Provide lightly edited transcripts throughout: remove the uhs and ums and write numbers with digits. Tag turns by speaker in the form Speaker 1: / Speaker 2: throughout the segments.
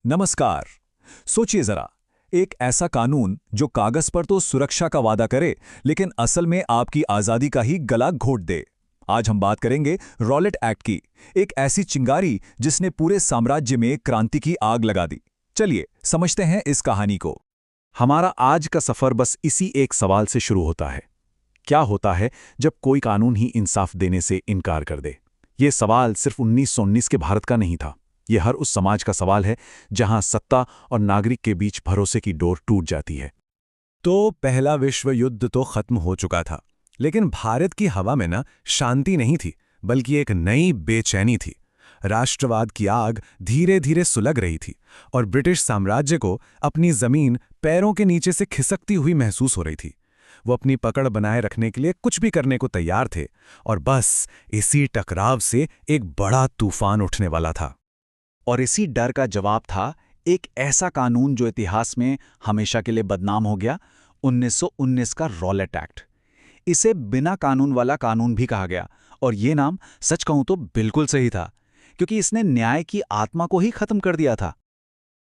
Speaker 1: नमस्कार। सोचिए जरा, एक ऐसा कानून जो कागज पर तो सुरक्षा का वादा करे, लेकिन असल में आपकी आजादी का ही गला घोट दे। आज हम बात करेंगे रॉलेट एक्ट की, एक ऐसी चिंगारी जिसने पूरे साम्राज्य में क्रांति की आग लगा दी। चलिए समझते हैं इस कहानी को।
Speaker 2: हमारा आज का सफर बस इसी एक सवाल से शुरू होता है। क्या होता है जब कोई कानून ही इंसाफ देने से इनकार कर दे? ये सवाल सिर्फ 1919 के भारत का नहीं था। ये हर उस समाज का सवाल है जहां सत्ता और नागरिक के बीच भरोसे की डोर टूट जाती है।
Speaker 3: तो पहला विश्व युद्ध तो खत्म हो चुका था, लेकिन भारत की हवा में ना शांति नहीं थी, बल्कि एक नई बेचैनी थी। राष्ट्रवाद की आग धीरे धीरे सुलग रही थी और ब्रिटिश साम्राज्य को अपनी जमीन पैरों के नीचे से खिसकती हुई महसूस हो रही थी। वो अपनी पकड़ बनाए रखने के लिए कुछ भी करने को तैयार थे, और बस इसी टकराव से एक बड़ा तूफान उठने वाला था।
Speaker 4: और इसी डर का जवाब था एक ऐसा कानून जो इतिहास में हमेशा के लिए बदनाम हो गया, 1919 का रॉलेट एक्ट। इसे बिना कानून वाला कानून भी कहा गया, और ये नाम सच कहूं तो बिल्कुल सही था, क्योंकि इसने न्याय की आत्मा को ही खत्म कर दिया था।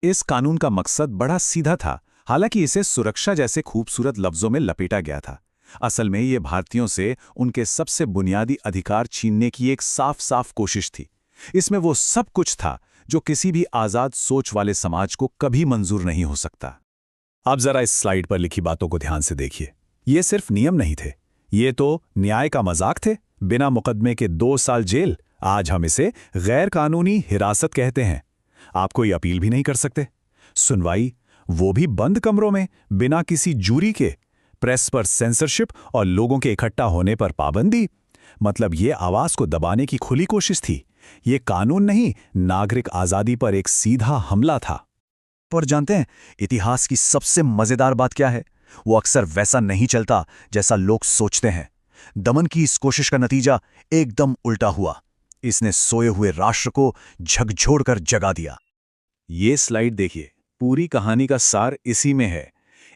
Speaker 2: इस कानून का मकसद बड़ा सीधा था, हालांकि इसे सुरक्षा जैसे खूबसूरत लफ्जों में लपेटा गया था। असल में ये भारतीयों से उनके सबसे बुनियादी अधिकार छीनने की एक साफ साफ कोशिश थी। इसमें वो सब कुछ था जो किसी भी आजाद सोच वाले समाज को कभी मंजूर नहीं हो सकता।
Speaker 3: आप जरा इस स्लाइड पर लिखी बातों को ध्यान से देखिए। ये सिर्फ नियम नहीं थे, ये तो न्याय का मजाक थे। बिना मुकदमे के 2 साल जेल, आज हम इसे गैर कानूनी हिरासत कहते हैं। आप कोई अपील भी नहीं कर सकते। सुनवाई, वो भी बंद कमरों में, बिना किसी जूरी के। प्रेस पर सेंसरशिप और लोगों के इकट्ठा होने पर पाबंदी। मतलब ये आवाज को दबाने की खुली कोशिश थी। ये कानून नहीं, नागरिक आजादी पर एक सीधा हमला था।
Speaker 4: पर जानते हैं इतिहास की सबसे मजेदार बात क्या है? वो अक्सर वैसा नहीं चलता जैसा लोग सोचते हैं। दमन की इस कोशिश का नतीजा एकदम उल्टा हुआ। इसने सोए हुए राष्ट्र को झकझोरकर जगा दिया।
Speaker 2: ये स्लाइड देखिए, पूरी कहानी का सार इसी में है।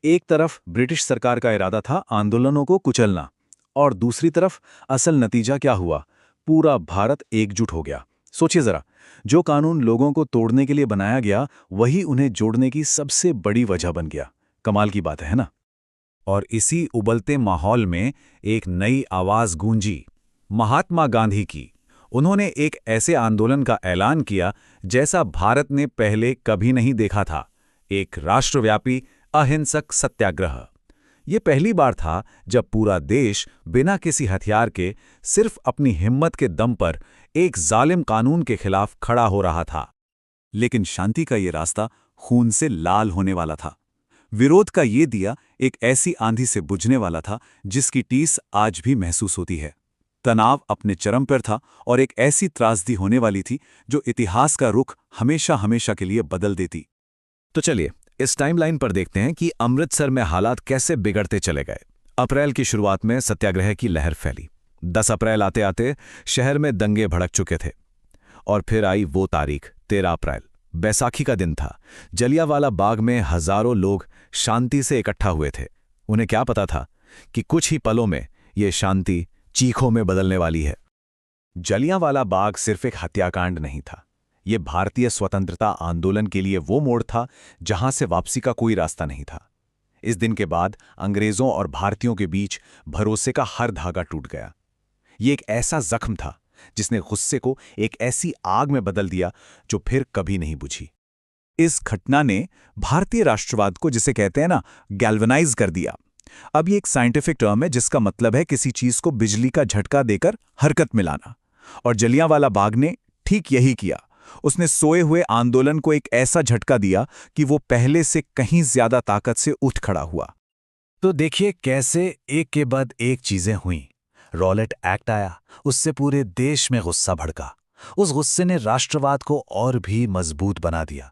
Speaker 2: एक तरफ ब्रिटिश सरकार का इरादा था आंदोलनों को कुचलना, और दूसरी तरफ असल नतीजा क्या हुआ? पूरा भारत एकजुट हो गया। सोचिए जरा, जो कानून लोगों को तोड़ने के लिए बनाया गया, वही उन्हें जोड़ने की सबसे बड़ी वजह बन गया। कमाल की बात है ना?
Speaker 1: और इसी उबलते माहौल में एक नई आवाज गूंजी, महात्मा गांधी की। उन्होंने एक ऐसे आंदोलन का ऐलान किया जैसा भारत ने पहले कभी नहीं देखा था, एक राष्ट्रव्यापी अहिंसक सत्याग्रह। ये पहली बार था जब पूरा देश बिना किसी हथियार के, सिर्फ अपनी हिम्मत के दम पर एक जालिम कानून के खिलाफ खड़ा हो रहा था।
Speaker 2: लेकिन शांति का ये रास्ता खून से लाल होने वाला था। विरोध का ये दिया एक ऐसी आंधी से बुझने वाला था जिसकी टीस आज भी महसूस होती है। तनाव अपने चरम पर था, और एक ऐसी त्रासदी होने वाली थी जो इतिहास का रुख हमेशा हमेशा के लिए बदल देती।
Speaker 3: तो चलिए इस टाइमलाइन पर देखते हैं कि अमृतसर में हालात कैसे बिगड़ते चले गए। अप्रैल की शुरुआत में सत्याग्रह की लहर फैली। 10 अप्रैल आते आते शहर में दंगे भड़क चुके थे। और फिर आई वो तारीख, 13 अप्रैल, बैसाखी का दिन था। जलियांवाला बाग में हजारों लोग शांति से इकट्ठा हुए थे। उन्हें क्या पता था कि कुछ ही पलों में ये शांति चीखों में बदलने वाली है।
Speaker 2: जलियांवाला बाग सिर्फ एक हत्याकांड नहीं था, ये भारतीय स्वतंत्रता आंदोलन के लिए वो मोड़ था जहां से वापसी का कोई रास्ता नहीं था। इस दिन के बाद अंग्रेजों और भारतीयों के बीच भरोसे का हर धागा टूट गया। ये एक ऐसा जख्म था जिसने गुस्से को एक ऐसी आग में बदल दिया जो फिर कभी नहीं बुझी। इस घटना ने भारतीय राष्ट्रवाद को, जिसे कहते हैं ना, गैल्वेनाइज कर दिया। अब ये एक साइंटिफिक टर्म है जिसका मतलब है किसी चीज को बिजली का झटका देकर हरकत में लाना। और जलियांवाला बाग ने ठीक यही किया। उसने सोए हुए आंदोलन को एक ऐसा झटका दिया कि वो पहले से कहीं ज्यादा ताकत से उठ खड़ा हुआ।
Speaker 3: तो देखिए कैसे एक के बाद एक चीजें हुईं। रॉलेट एक्ट आया, उससे पूरे देश में गुस्सा भड़का। उस गुस्से ने राष्ट्रवाद को और भी मजबूत बना दिया,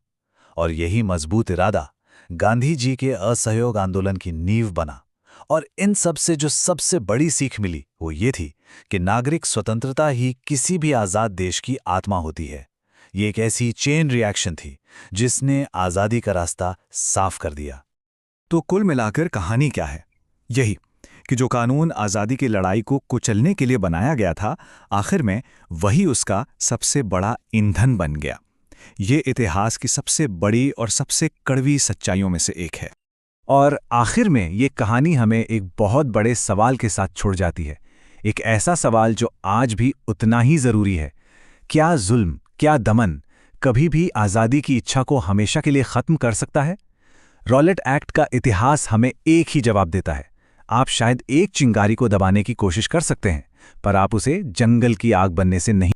Speaker 3: और यही मजबूत इरादा गांधी जी के असहयोग आंदोलन की नींव बना। और इन सब से जो सबसे बड़ी सीख मिली वो ये थी कि नागरिक स्वतंत्रता ही किसी भी आजाद देश की आत्मा होती है। ये एक ऐसी चेन रिएक्शन थी जिसने आजादी का रास्ता साफ कर दिया।
Speaker 2: तो कुल मिलाकर कहानी क्या है? यही कि जो कानून आजादी की लड़ाई को कुचलने के लिए बनाया गया था, आखिर में वही उसका सबसे बड़ा ईंधन बन गया। ये इतिहास की सबसे बड़ी और सबसे कड़वी सच्चाइयों में से एक है।
Speaker 3: और आखिर में ये कहानी हमें एक बहुत बड़े सवाल के साथ छोड़ जाती है, एक ऐसा सवाल जो आज भी उतना ही ज़रूरी है। क्या जुल्म, क्या दमन कभी भी आज़ादी की इच्छा को हमेशा के लिए ख़त्म कर सकता है? रॉलेट एक्ट का इतिहास हमें एक ही जवाब देता है। आप शायद एक चिंगारी को दबाने की कोशिश कर सकते हैं, पर आप उसे जंगल की आग बनने से नहीं